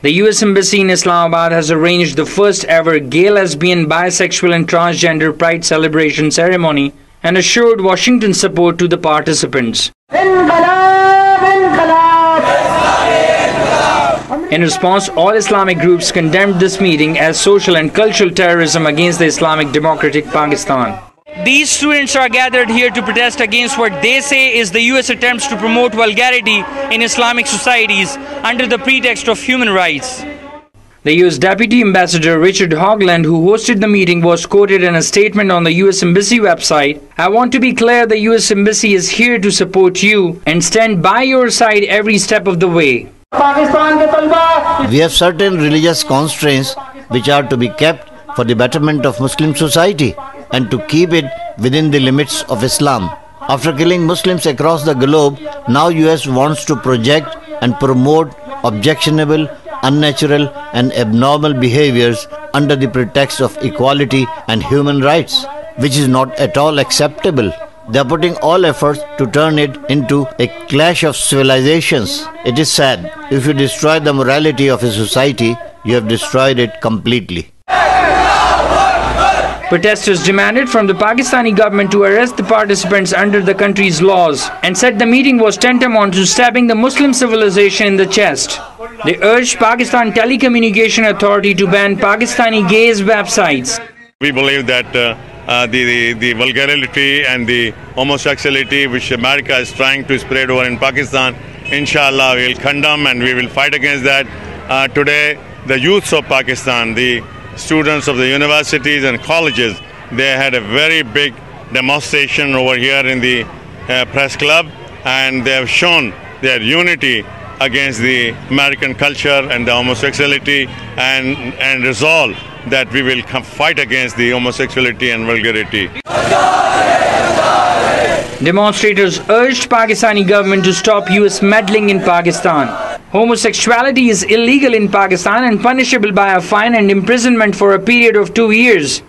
The US Embassy in Islamabad has arranged the first ever gay, lesbian, bisexual and transgender pride celebration ceremony and assured Washington's support to the participants. In response, all Islamic groups condemned this meeting as social and cultural terrorism against the Islamic Democratic Pakistan. These students are gathered here to protest against what they say is the US attempts to promote vulgarity in Islamic societies under the pretext of human rights. The US Deputy Ambassador Richard Hoagland, who hosted the meeting, was quoted in a statement on the US Embassy website. "I want to be clear, the US Embassy is here to support you and stand by your side every step of the way. We have certain religious constraints which are to be kept for the betterment of Muslim society and to keep it within the limits of Islam. After killing Muslims across the globe, now US wants to project and promote objectionable, unnatural and abnormal behaviors under the pretext of equality and human rights, which is not at all acceptable. They are putting all efforts to turn it into a clash of civilizations. It is sad. If you destroy the morality of a society, you have destroyed it completely." Protesters demanded from the Pakistani government to arrest the participants under the country's laws and said the meeting was tantamount to stabbing the Muslim civilization in the chest. They urged Pakistan Telecommunication Authority to ban Pakistani gays' websites. We believe that the vulgarity and the homosexuality which America is trying to spread over in Pakistan, inshallah we will condemn and we will fight against that. Today the youths of Pakistan, the students of the universities and colleges, they had a very big demonstration over here in the press club, and they have shown their unity against the American culture and the homosexuality and resolve that we will fight against the homosexuality and vulgarity. Demonstrators urged Pakistani government to stop US meddling in Pakistan. Homosexuality is illegal in Pakistan and punishable by a fine and imprisonment for a period of 2 years.